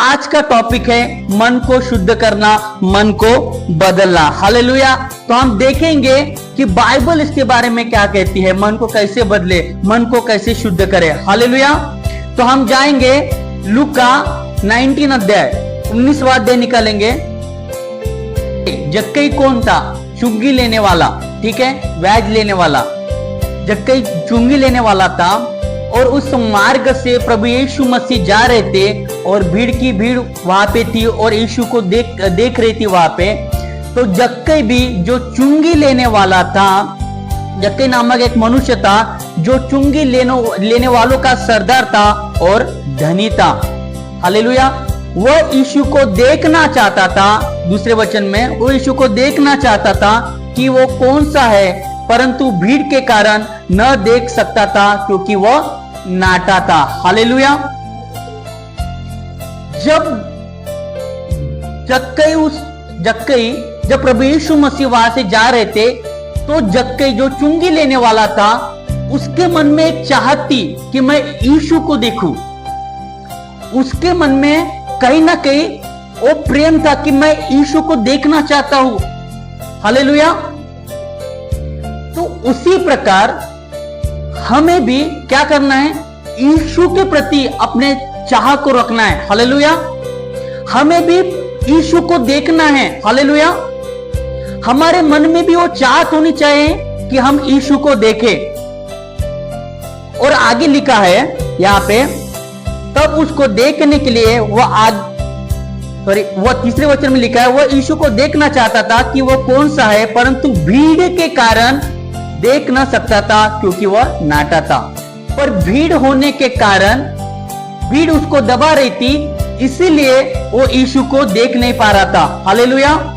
आज का टॉपिक है मन को शुद्ध करना, मन को बदलना। हालेलुया। तो हम देखेंगे कि बाइबल इसके बारे में क्या कहती है, मन को कैसे बदले, मन को कैसे शुद्ध करे। हालेलुया। तो हम जाएंगे लूका 19 अध्याय 19वां अध्याय निकालेंगे। जक्कई कौन था? चुंगी लेने वाला, ठीक है, व्याज लेने वाला। जक्कई चुंगी लेने वाला था और उस मार्ग से प्रभु यीशु मसीह जा रहे थे और भीड़ की भीड़ वहां पे थी और यीशु को देख रही थी वहां पे। तो जक्कई भी जो चुंगी लेने वाला था, जक्कई नामक एक मनुष्य था जो चुंगी लेने वालों का सरदार था और धनी था। हालेलुया। वह यीशु को देखना चाहता था, दूसरे वचन में वो यीशु को देखना चाहता था कि वो कौन सा है, परंतु भीड़ के कारण न देख सकता था क्योंकि वह नाटा था। हालेलुया। जब प्रभु यीशु मसीह वहां से जा रहे थे तो जक्कई जो चुंगी लेने वाला था उसके मन में एक चाहत थी कि मैं यीशु को देखूं। उसके मन में कहीं ना कहीं वो प्रेम था कि मैं यीशु को देखना चाहता हूं। हालेलुया। तो उसी प्रकार हमें भी क्या करना है? यीशु के प्रति अपने चाह को रखना है। हालेलुया। हमें भी यीशु को देखना है। हालेलुया। हमारे मन में भी वो चाहत होनी चाहिए कि हम यीशु को देखें। और आगे लिखा है यहां पे, तब उसको देखने के लिए वह तीसरे वचन में लिखा है, वह यीशु को देखना चाहता था कि वह कौन सा है, परंतु भीड़ के कारण देख न सकता था क्योंकि वह नाटा था। पर भीड़ होने के कारण भीड़ उसको दबा रही थी, इसीलिए वो यीशु को देख नहीं पा रहा था। हालेलुया।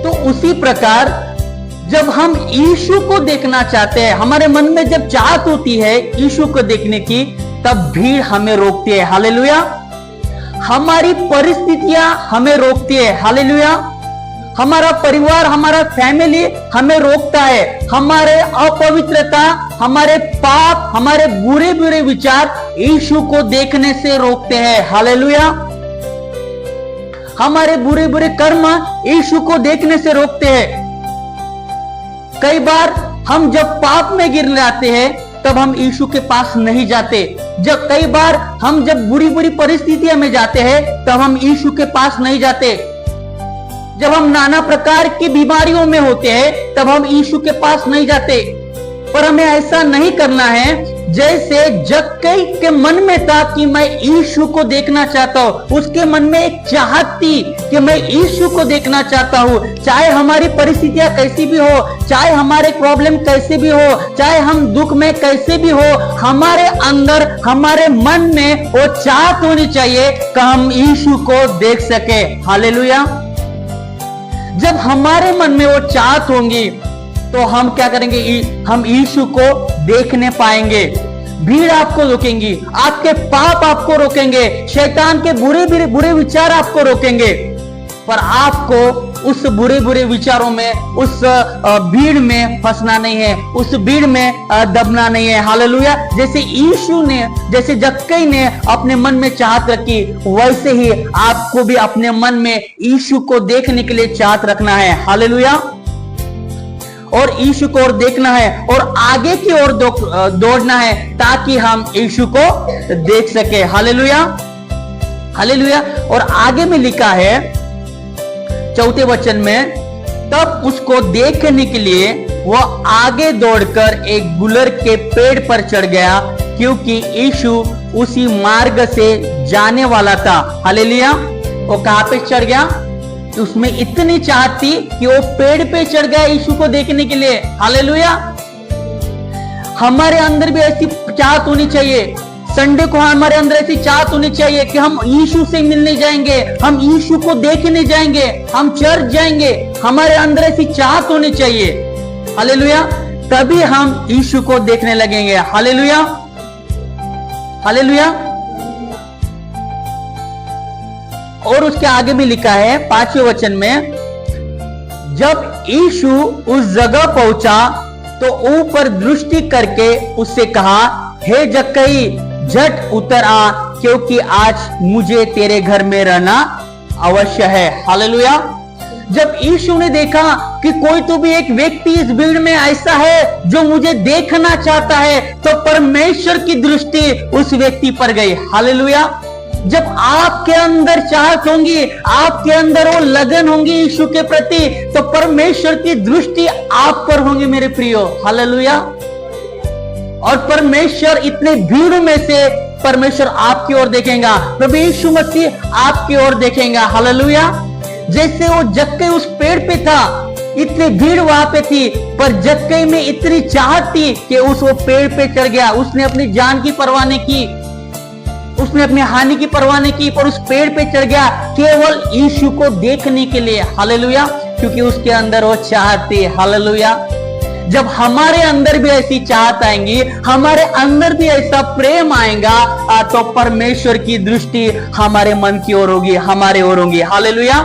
तो उसी प्रकार जब हम यीशु को देखना चाहते हैं, हमारे मन में जब चाहत होती है यीशु को देखने की, तब भीड़ हमें रोकती है। हालेलुया। हमारी परिस्थितियां हमें रोकती है। हालेलुया। हमारा परिवार, हमारा फैमिली हमें रोकता है। हमारे अपवित्रता, हमारे पाप, हमारे बुरे बुरे विचार यीशु को देखने से रोकते हैं। हालेलुया। हमारे बुरे बुरे कर्म यीशु को देखने से रोकते हैं। कई बार हम जब पाप में गिर जाते हैं तब हम यीशु के पास नहीं जाते। कई बार हम जब बुरी बुरी परिस्थितियों में जाते हैं तब हम यीशु के पास नहीं जाते। जब हम नाना प्रकार की बीमारियों में होते हैं तब हम यीशु के पास नहीं जाते। पर हमें ऐसा नहीं करना है जैसे जक्कई के मन में था कि मैं यीशु को देखना चाहता हूं। उसके मन में एक चाहत थी कि मैं यीशु को देखना चाहता हूं। चाहे हमारी परिस्थितियां कैसी भी हो, चाहे हमारे प्रॉब्लम कैसे भी हो, चाहे हम दुख में कैसे भी हो, हमारे अंदर, हमारे मन में वो चाहत होनी चाहिए कि हम यीशु को देख सके। हालेलुया। जब हमारे मन में वो चाहत होंगी तो हम क्या करेंगे? हम यीशु को देखने पाएंगे। भीड़ आपको रोकेंगी, आपके पाप आपको रोकेंगे, शैतान के बुरे विचार आपको रोकेंगे, पर आपको उस बुरे बुरे विचारों में, उस भीड़ में फंसना नहीं है, उस भीड़ में दबना नहीं है। हालेलुया। जैसे यीशु ने, जैसे जक्कई ने अपने मन में चाहत रखी, वैसे ही आपको भी अपने मन में यीशु को देखने के लिए चाहत रखना है। हालेलुया। और यीशु को और देखना है और आगे की ओर दौड़ना है ताकि हम यीशु को देख सके। हालेलुया। हालेलुया। और आगे में लिखा है 4 वचन में, तब उसको देखने के लिए वह आगे दौड़कर एक गुलर के पेड़ पर चढ़ गया क्योंकि यीशु उसी मार्ग से जाने वाला था। हालेलुया। वो कहां पे चढ़ गया? उसमें इतनी चाहत थी कि वो पेड़ पे चढ़ गया यीशु को देखने के लिए। हालेलुया। हमारे अंदर भी ऐसी चाहत होनी चाहिए। संडे को हमारे अंदर ऐसी चाहत होनी चाहिए कि हम यीशु से मिलने जाएंगे, हम यीशु को देखने जाएंगे, हम चर्च जाएंगे। हमारे अंदर ऐसी चाहत होनी चाहिए। हालेलुया। तभी हम यीशु को देखने लगेंगे। हालेलुया। हालेलुया। और उसके आगे भी लिखा है 5वें वचन में, जब यीशु उस जगह पहुंचा तो ऊपर दृष्टि करके उससे कहा, हे जक्कई, झट उतर आ, क्योंकि आज मुझे तेरे घर में रहना अवश्य है। हालेलुया। जब यीशु ने देखा कि कोई तो भी एक व्यक्ति इस भीड़ में ऐसा है जो मुझे देखना चाहता है, तो परमेश्वर की दृष्टि उस व्यक्ति पर गई। हालेलुया। जब आपके अंदर चाहत होंगी, आपके अंदर वो लगन होंगी यीशु के प्रति, तो परमेश्वर की दृष्टि आप पर होंगी मेरे प्रियो। हालेलुया। और परमेश्वर इतने भीड़ में से परमेश्वर आपकी ओर देखेगा, प्रभु यीशु मसीह आपकी ओर देखेगा। हालेलुया। जैसे वो जक्कई उस पेड़ पे था, इतनी भीड़ वहां पे थी, पर जक्कई में इतनी चाहत थी कि वो पेड़ पे चढ़ गया। उसने अपनी जान की परवाह नहीं की, उसने अपनी हानि की परवाह नहीं की, पर उस पेड़ पे चढ़ गया केवल यीशु को देखने के लिए। हालेलुया। क्योंकि उसके अंदर वो चाहत थी। हालेलुया। जब हमारे अंदर भी ऐसी चाहत आएंगी, हमारे अंदर भी ऐसा प्रेम आएगा, तो परमेश्वर की दृष्टि हमारे मन की ओर होगी, हमारे ओर होगी। हालेलुया।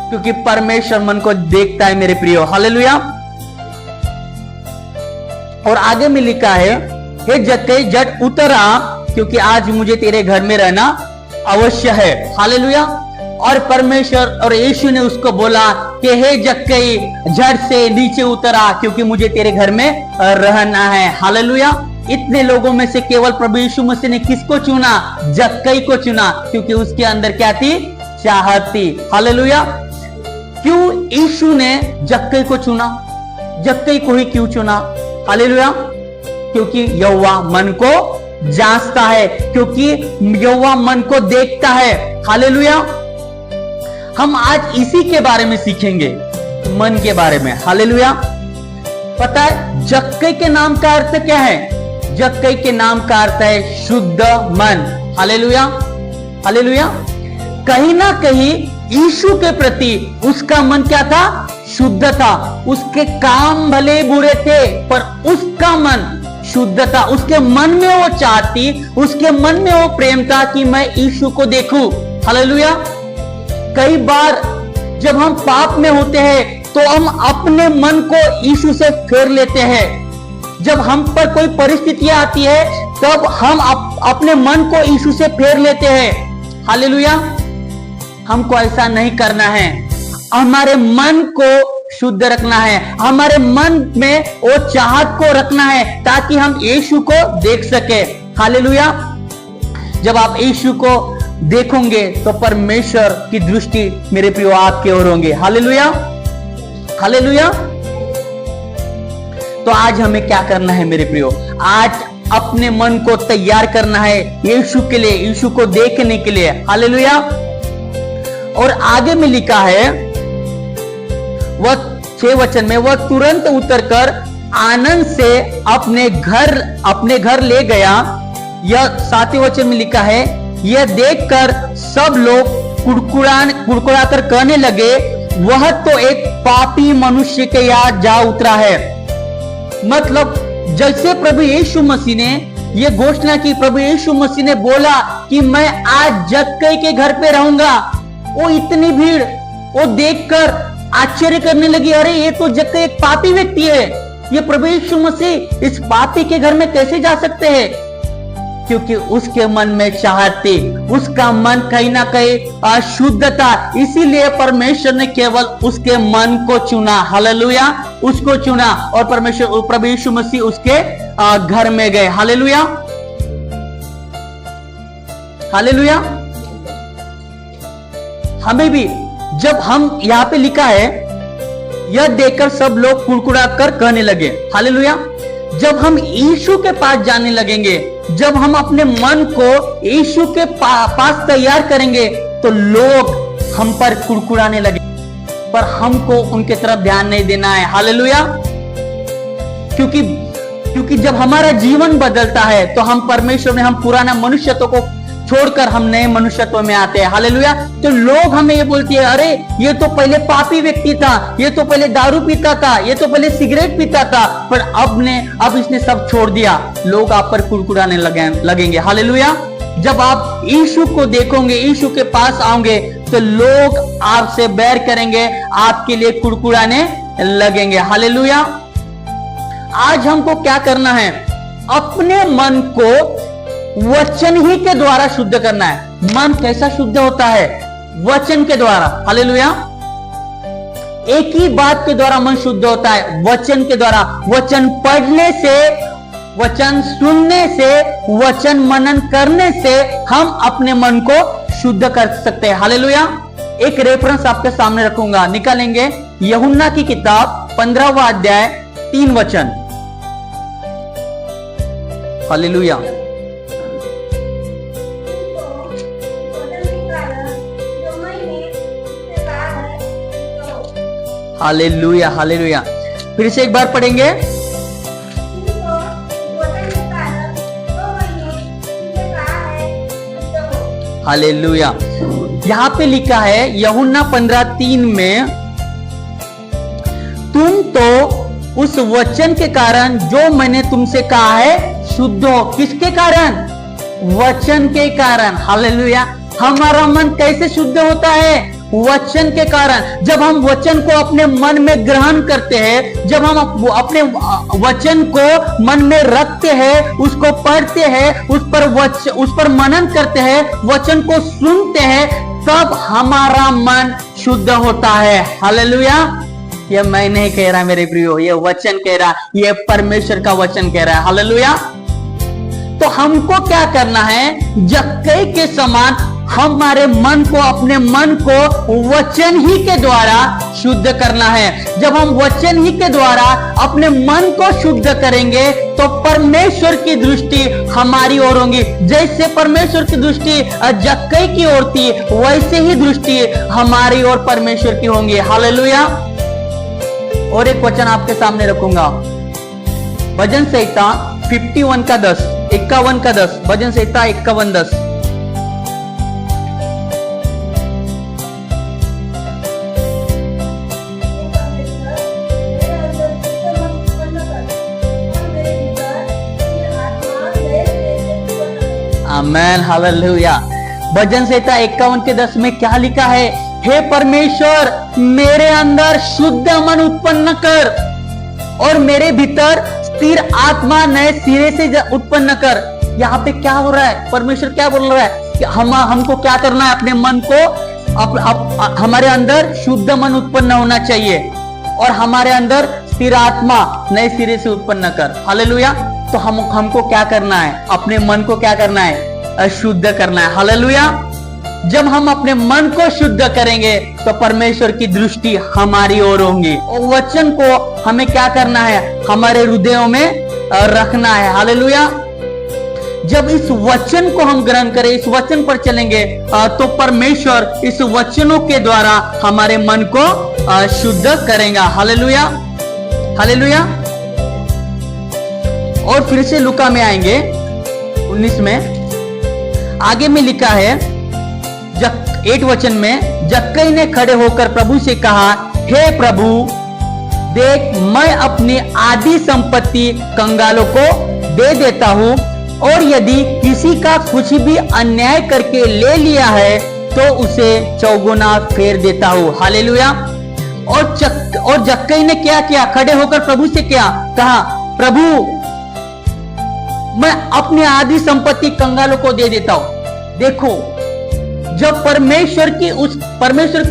क्योंकि परमेश्वर मन को देखता है मेरे प्रियो। हालेलुया। और आगे में लिखा है, हे जक्कई झट उतर आ, क्योंकि आज मुझे तेरे घर में रहना अवश्य है। हालेलुया। और परमेश्वर और यीशु ने उसको बोला कि हे जक्कई झट से नीचे उतर आ, क्योंकि मुझे तेरे घर में रहना है। हालेलुया। इतने लोगों में से केवल प्रभु यीशु मसीह ने किसको चुना? जक्कई को चुना, क्योंकि उसके अंदर क्या थी? चाहत थी। हालेलुया। क्यों यीशु ने जक्कई को चुना? जक्कई को ही क्यों चुना? हालेलुया। क्योंकि यहोवा मन को जांचता है, क्योंकि यहोवा मन को देखता है। हालेलुया। हम आज इसी के बारे में सीखेंगे, मन के बारे में। हालेलुया। पता है जक्कई के नाम का अर्थ क्या है? जक्कई के नाम का अर्थ है शुद्ध मन। हालेलुया। हालेलुया। कहीं ना कहीं यीशु के प्रति उसका मन क्या था? शुद्ध था। उसके काम भले बुरे थे, पर उसका मन शुद्ध था। उसके मन में वो चाहती, उसके मन में वो प्रेम था कि मैं यीशु को देखूं। हालेलुया। कई बार जब हम पाप में होते हैं, तो हम अपने मन को यीशु से फेर लेते हैं। जब हम पर कोई परिस्थितियां आती है, तब हम अपने मन को यीशु से फेर लेते हैं। हालेलुया। हमको ऐसा नहीं करना है। हमारे मन को शुद्ध रखना है, हमारे मन में वो चाहत को रखना है, ताकि हम यीशु को देख सके। हालेलुया। जब आप यीशु को देखोगे, तो परमेश्वर की दृष्टि मेरे प्रियो आपके ओर होंगे। हालेलुया। हालेलुया। तो आज हमें क्या करना है मेरे प्रियो? आज अपने मन को तैयार करना है यीशु के लिए, यीशु को देखने के लिए। हालेलुया। और आगे में लिखा है, वह 6 वचन में, वह तुरंत उतरकर आनंद से अपने घर ले गया। यह 7वें वचन में लिखा है, यह देखकर सब लोग कुड़कुड़ाकर कहने लगे, वह तो एक पापी मनुष्य के यहाँ जा उतरा है। मतलब जैसे प्रभु यीशु मसीह ने यह घोषणा की, प्रभु यीशु मसीह ने बोला कि मैं आज जक्कई के घर पे रहूंगा, वो इतनी भीड़ वो देखकर आश्चर्य करने लगी, अरे ये तो जक्कई एक पापी व्यक्ति है, ये प्रभु यीशु मसीह इस पापी के घर में कैसे जा सकते हैं? क्योंकि उसके मन में चाहत थी, उसका मन कहीं ना कहीं अशुद्ध था, इसीलिए परमेश्वर ने केवल उसके मन को चुना। हालेलुया। उसको चुना, और परमेश्वर प्रभु यीशु मसीह उसके घर में गए। हालेलुया। हालेलुया। हमें भी, जब हम यहां पे लिखा है, यह देखकर सब लोग कुड़कुड़ा कर कहने लगे। हालेलुया। जब हम यीशु के पास जाने लगेंगे, जब हम अपने मन को यीशु के पास तैयार करेंगे, तो लोग हम पर कुड़कुड़ाने लगे, पर हमको उनके तरफ ध्यान नहीं देना है। हालेलुया। क्योंकि जब हमारा जीवन बदलता है, तो हम परमेश्वर में, हम पुराना मनुष्यत्व को छोड़कर हम नए मनुष्यत्व में आते हैं। हालेलुया। तो लोग हमें ये बोलते हैं, अरे ये तो पहले पापी व्यक्ति था, ये तो पहले दारू पीता था, ये तो पहले सिगरेट पीता था, पर अब इसने सब छोड़ दिया। लोग आप पर कुड़कुड़ाने लगेंगे। हालेलुया। जब आप यीशु को देखोगे, यीशु के पास आओगे, तो लोग आपसे बैर करेंगे, आपके लिए कुड़कुड़ाने लगेंगे। हालेलुया। आज हमको क्या करना है? अपने मन को वचन ही के द्वारा शुद्ध करना है। मन कैसा शुद्ध होता है? वचन के द्वारा। हालेलुया। एक ही बात के द्वारा मन शुद्ध होता है, वचन के द्वारा। वचन पढ़ने से, वचन सुनने से, वचन मनन करने से हम अपने मन को शुद्ध कर सकते हैं। हालेलुया। एक रेफरेंस आपके सामने रखूंगा, निकालेंगे। यूहन्ना की किताब 15वां अध्याय 3 वचन। हालेलुया। Hallelujah, hallelujah. फिर से एक बार पढ़ेंगे। हालेलुया। यहां पे लिखा है यूहन्ना 15:3 में, तुम तो उस वचन के कारण जो मैंने तुमसे कहा है शुद्ध हो। किसके कारण? वचन के कारण। हालेलुया। हमारा मन कैसे शुद्ध होता है? वचन के कारण। जब हम वचन को अपने मन में ग्रहण करते हैं, जब हम अपने वचन को मन में रखते हैं, उसको पढ़ते हैं, उस पर मनन करते हैं, वचन को सुनते हैं, तब हमारा मन शुद्ध होता है। हालेलुया। ये मैं नहीं कह रहा मेरे प्रियो, ये वचन कह रहा, ये परमेश्वर का वचन कह रहा है। हालेलुया। तो हमको क्या करना है? जक्कई के समान हमारे मन को, अपने मन को वचन ही के द्वारा शुद्ध करना है। जब हम वचन ही के द्वारा अपने मन को शुद्ध करेंगे तो परमेश्वर की दृष्टि हमारी ओर होगी। जैसे परमेश्वर की दृष्टि जक्कई की ओर थी, वैसे ही दृष्टि हमारी ओर परमेश्वर की होंगी। हालेलुया। और एक वचन आपके सामने रखूंगा, भजन संहिता 51 का 10, 51 का 10, भजन संहिता 51:10। आमेन, हालेलुया। भजन संहिता 51:10 में क्या लिखा है? हे परमेश्वर, मेरे अंदर शुद्ध मन उत्पन्न कर और मेरे भीतर स्थिर आत्मा नए सिरे से उत्पन्न कर। यहाँ पे क्या हो रहा है? परमेश्वर क्या बोल रहा है कि हमको क्या करना है? अपने मन को हमारे अंदर शुद्ध मन उत्पन्न होना चाहिए और हमारे अंदर स्थिर आत्मा नए सिरे से उत्पन्न कर। हालेलुया। तो हमको क्या करना है? अपने मन को क्या करना है? शुद्ध करना है। हालेलुया। जब हम अपने मन को शुद्ध करेंगे तो परमेश्वर की दृष्टि हमारी ओर होंगी। और वचन को हमें क्या करना है? हमारे हृदयों में रखना है। हालेलुया। जब इस वचन को हम ग्रहण करें, इस वचन पर चलेंगे, तो परमेश्वर इस वचनों के द्वारा हमारे मन को शुद्ध करेगा। Hallelujah, hallelujah. और फिर से लूका में आएंगे 19 में, आगे में लिखा है 8 वचन में, जक्कई ने खड़े होकर प्रभु से कहा, हे प्रभु, देख मैं अपनी आधी संपत्ति कंगालों को दे देता हूं, और यदि किसी का कुछ भी अन्याय करके ले लिया है तो उसे चौगुना फेर देता हूं। हालेलुया। और जक्कई ने क्या किया? खड़े होकर प्रभु से क्या कहा? प्रभु, मैं अपनी आधी संपत्ति कंगालों को दे देता हूं। देखो, जब परमेश्वर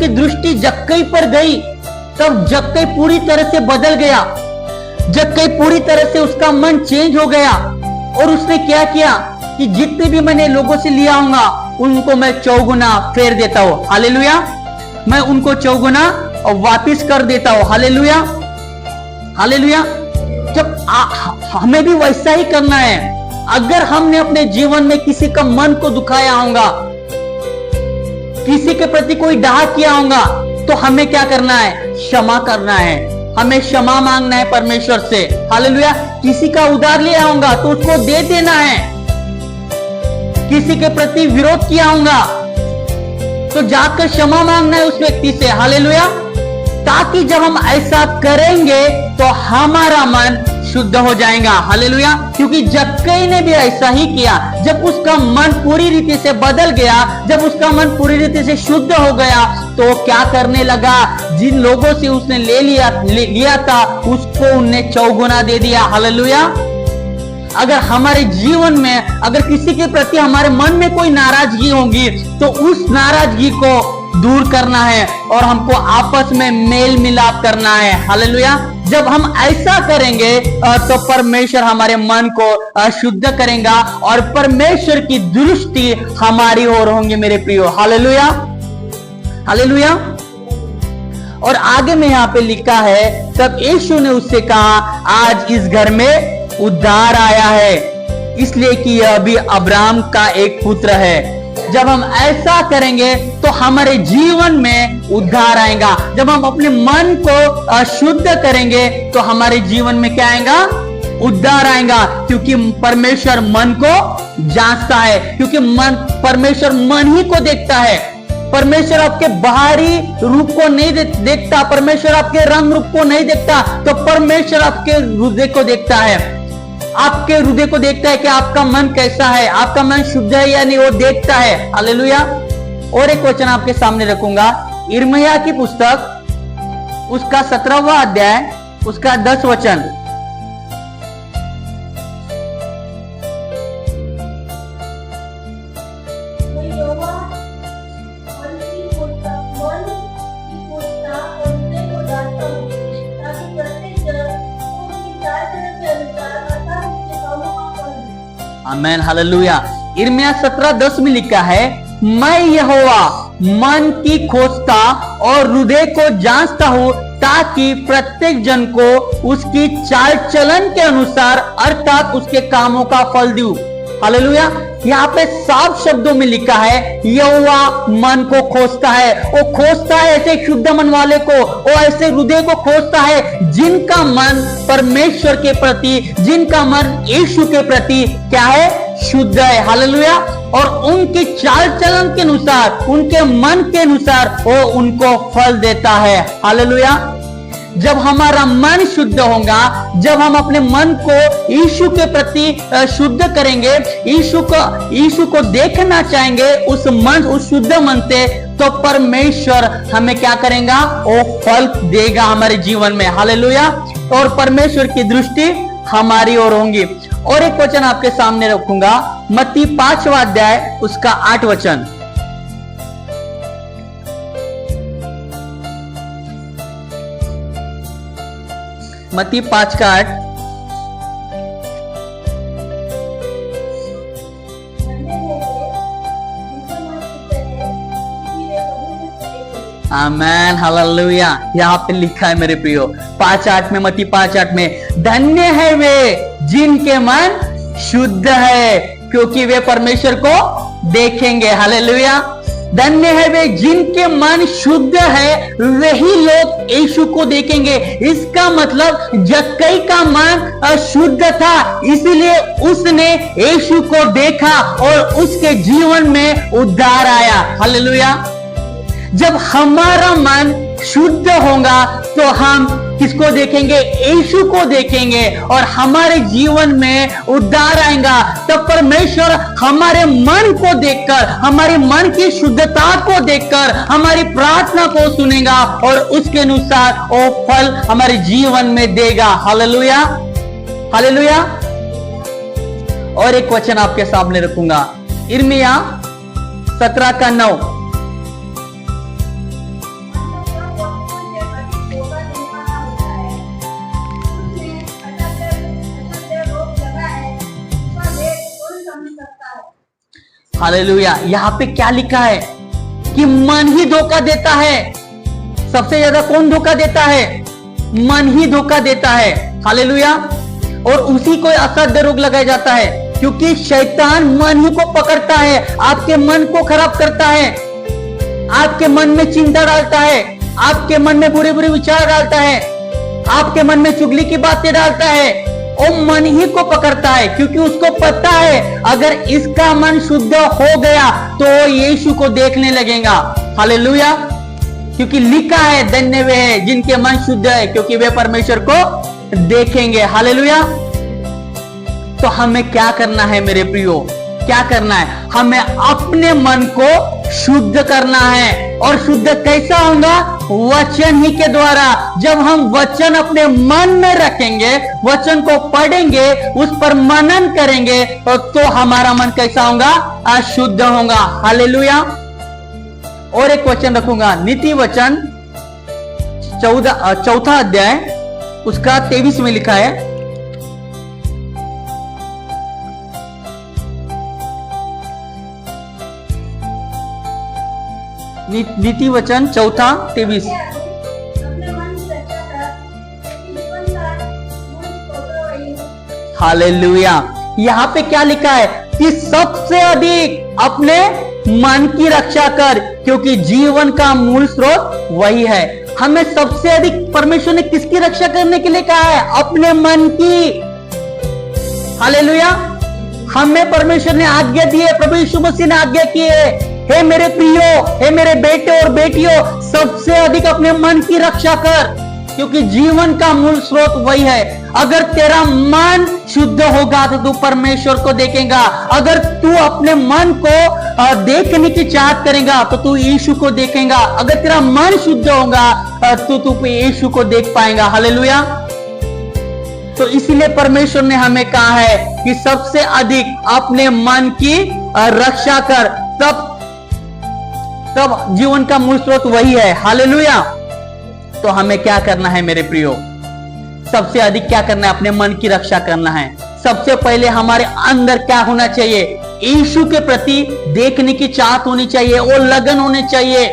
की दृष्टि जक्कई पर गई, तब जक्कई पूरी तरह से बदल गया। जक्कई पूरी तरह से उसका मन चेंज हो गया और उसने क्या किया कि जितने भी मैंने लोगों से लिया होगा उनको मैं चौगुना फेर देता हूं। हालेलुया। मैं उनको चौगुना और वापिस कर देता हूं। Hallelujah, hallelujah. जब हमें भी वैसा ही करना है। अगर हमने अपने जीवन में किसी का मन को दुखाया होगा, किसी के प्रति कोई डाह किया होगा, तो हमें क्या करना है? क्षमा करना है। हमें क्षमा मांगना है परमेश्वर से। हालेलुया। किसी का उधार लिया होगा तो उसको दे देना है। किसी के प्रति विरोध किया होगा तो जाकर क्षमा मांगना है उस व्यक्ति से। हालेलुया। ताकि जब हम ऐसा करेंगे तो हमारा मन शुद्ध हो जाएगा। हालेलुया। क्योंकि जक्कई ने भी ऐसा ही किया। जब उसका मन पूरी रीति से बदल गया, जब उसका मन पूरी रीति से शुद्ध हो गया, तो क्या करने लगा? जिन लोगों से उसने ले लिया था, उसको उनने चौगुना दे दिया। हालेलुया। अगर हमारे जीवन में अगर किसी के प्रति हमारे मन में कोई नाराजगी होगी तो उस नाराजगी को दूर करना है और हमको आपस में मेल मिलाप करना है। हालेलुया। जब हम ऐसा करेंगे तो परमेश्वर हमारे मन को शुद्ध करेगा और परमेश्वर की दृष्टि हमारी ओर होंगी मेरे प्रियो। Hallelujah, hallelujah. और आगे में यहाँ पे लिखा है, तब यीशु ने उससे कहा, आज इस घर में उद्धार आया है, इसलिए कि यह भी अब्राहम का एक पुत्र है। जब हम ऐसा करेंगे तो हमारे जीवन में उद्धार आएगा। जब हम अपने मन को शुद्ध करेंगे तो हमारे जीवन में क्या आएगा? उद्धार आएगा, क्योंकि परमेश्वर मन को जांचता है, क्योंकि परमेश्वर मन ही को देखता है। परमेश्वर आपके बाहरी रूप को नहीं देखता, परमेश्वर आपके रंग रूप को नहीं देखता, तो परमेश्वर आपके हृदय को देखता है। आपके हृदय को देखता है कि आपका मन कैसा है, आपका मन शुद्ध है या नहीं, वो देखता है। हालेलुया। और एक वचन आपके सामने रखूंगा, यिर्मयाह की पुस्तक उसका 17वां अध्याय उसका 10 वचन। आमेन, हालेलुया। यिर्मयाह 17:10 में लिखा है, मैं यहोवा मन की खोजता और हृदय को जांचता हूं, ताकि प्रत्येक जन को उसकी चाल चलन के अनुसार अर्थात उसके कामों का फल दूं। हालेलुया। यहाँ पे साफ शब्दों में लिखा है, यहोवा मन को खोजता है। वो खोजता है ऐसे शुद्ध मन वाले को, वो ऐसे हृदय को खोजता है जिनका मन परमेश्वर के प्रति, जिनका मन यीशु के प्रति क्या है? शुद्ध है। हालेलुया। और उनके चाल चलन के अनुसार, उनके मन के अनुसार वो उनको फल देता है। हालेलुया। जब हमारा मन शुद्ध होगा, जब हम अपने मन को यीशु के प्रति शुद्ध करेंगे, यीशु को देखना चाहेंगे उस शुद्ध मन से, तो परमेश्वर हमें क्या करेगा? वो फल देगा हमारे जीवन में। हालेलुया। और परमेश्वर की दृष्टि हमारी ओर होंगी। और एक वचन आपके सामने रखूंगा, मत्ती 5वां अध्याय उसका 8 वचन। मत्ती 5 का 8। आमेन, हालेलुया। यहाँ पे लिखा है मेरे प्रियो 5:8 में, मत्ती 5:8 में, धन्य है वे जिनके मन शुद्ध है, क्योंकि वे परमेश्वर को देखेंगे। हालेलुया। धन्य है वे जिनके मन शुद्ध है, वही लोग यीशु को देखेंगे। इसका मतलब जक्कई का मन अशुद्ध था, इसलिए उसने यीशु को देखा और उसके जीवन में उद्धार आया। हालेलुया। जब हमारा मन शुद्ध होगा तो हम किसको देखेंगे? यीशु को देखेंगे और हमारे जीवन में उद्धार आएगा। तब परमेश्वर हमारे मन को देखकर, हमारे मन की शुद्धता को देखकर हमारी प्रार्थना को सुनेगा और उसके अनुसार वो फल हमारे जीवन में देगा। Hallelujah, hallelujah. और एक वचन आपके सामने रखूंगा, यिर्मयाह 17 का 9। हालेलुया। यहाँ पे क्या लिखा है कि मन ही धोखा देता है। सबसे ज्यादा कौन धोखा देता है? मन ही धोखा देता है। हालेलुया। और उसी को असाध्य रोग लगाया जाता है, क्योंकि शैतान मन ही को पकड़ता है, आपके मन को खराब करता है, आपके मन में चिंता डालता है, आपके मन में बुरे बुरे विचार डालता है, आपके मन में चुगली की बातें डालता है। वो मन ही को पकड़ता है, क्योंकि उसको पता है अगर इसका मन शुद्ध हो गया तो यीशु को देखने लगेगा। हालेलुया। क्योंकि लिखा है, धन्य वे हैं जिनके मन शुद्ध है, क्योंकि वे परमेश्वर को देखेंगे। हालेलुया। तो हमें क्या करना है मेरे प्रियो? क्या करना है? हमें अपने मन को शुद्ध करना है। और शुद्ध कैसा होगा? वचन ही के द्वारा। जब हम वचन अपने मन में रखेंगे, वचन को पढ़ेंगे, उस पर मनन करेंगे, तो हमारा मन कैसा होगा? अशुद्ध होगा। हालेलुया। और एक वचन रखूंगा, नीति वचन 4 अध्याय उसका 23 में लिखा है, नीति वचन 4:23। हालेलुया। यहाँ पे क्या लिखा है कि सबसे अधिक अपने मन की रक्षा कर, क्योंकि जीवन का मूल स्रोत वही है। हमें सबसे अधिक परमेश्वर ने किसकी रक्षा करने के लिए कहा है? अपने मन की। हालेलुया। हमें परमेश्वर ने आज्ञा दी है, प्रभु यीशु मसीह ने आज्ञा की है, हे मेरे प्रियो, हे मेरे बेटे और बेटियों, सबसे अधिक अपने मन की रक्षा कर, क्योंकि जीवन का मूल स्रोत वही है। अगर तेरा मन शुद्ध होगा तो तू परमेश्वर को देखेगा। अगर तू अपने मन को देखने की चाहत करेगा तो तू यीशु को देखेगा। अगर तेरा मन शुद्ध होगा तो तू यीशु को देख पाएगा। हालेलुया। तो इसीलिए परमेश्वर ने हमें कहा है कि सबसे अधिक अपने मन की रक्षा कर, तब जीवन का मूल स्रोत वही है। हालेलुया। तो हमें क्या करना है मेरे प्रियो? सबसे अधिक क्या करना है? अपने मन की रक्षा करना है। सबसे पहले हमारे अंदर क्या होना चाहिए? यीशु के प्रति देखने की चाहत होनी चाहिए और लगन होनी चाहिए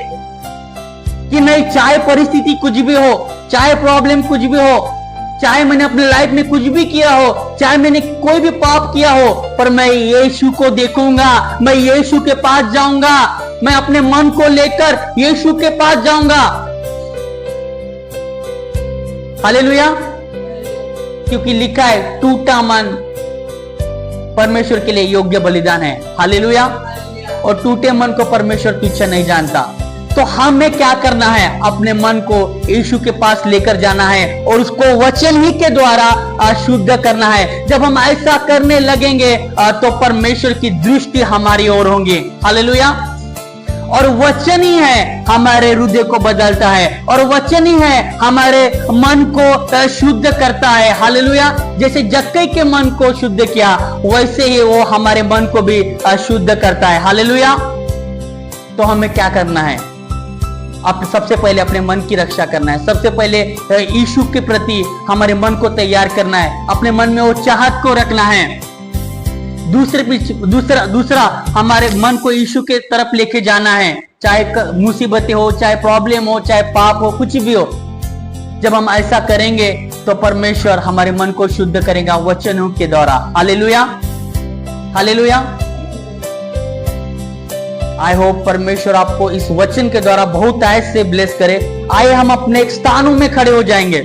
कि नहीं, चाहे परिस्थिति कुछ भी हो, चाहे प्रॉब्लम कुछ भी हो, चाहे मैंने अपने लाइफ में कुछ भी किया हो, चाहे मैंने कोई भी पाप किया हो, पर मैं यीशु को देखूंगा, मैं यीशु के पास जाऊंगा, मैं अपने मन को लेकर यीशु के पास जाऊंगा। हालेलुया। क्योंकि लिखा है टूटा मन परमेश्वर के लिए योग्य बलिदान है। हालेलुया। और टूटे मन को परमेश्वर पीछे नहीं जानता। तो हमें क्या करना है? अपने मन को यीशु के पास लेकर जाना है और उसको वचन ही के द्वारा शुद्ध करना है। जब हम ऐसा करने लगेंगे तो परमेश्वर की दृष्टि हमारी ओर होगी। हालेलुया। और वचन ही है हमारे हृदय को बदलता है, और वचन ही है हमारे मन को शुद्ध करता है। हालेलुया। जैसे जक्कई के मन को शुद्ध किया, वैसे ही वो हमारे मन को भी शुद्ध करता है। हालेलुया। तो हमें क्या करना है? सबसे पहले अपने मन की रक्षा करना है। सबसे पहले यीशु के प्रति हमारे मन को तैयार करना है, अपने मन में वो चाहत को रखना है। दूसरा हमारे मन को यीशु के तरफ लेके जाना है, चाहे मुसीबतें हो, चाहे प्रॉब्लम हो, चाहे पाप हो, कुछ भी हो। जब हम ऐसा करेंगे तो परमेश्वर हमारे मन को शुद्ध करेगा वचनों के द्वारा। हालेलुया। हालेलुया। आई होप परमेश्वर आपको इस वचन के द्वारा बहुत ऐसे ब्लेस करे। आइए हम अपने स्थानों में खड़े हो जाएंगे।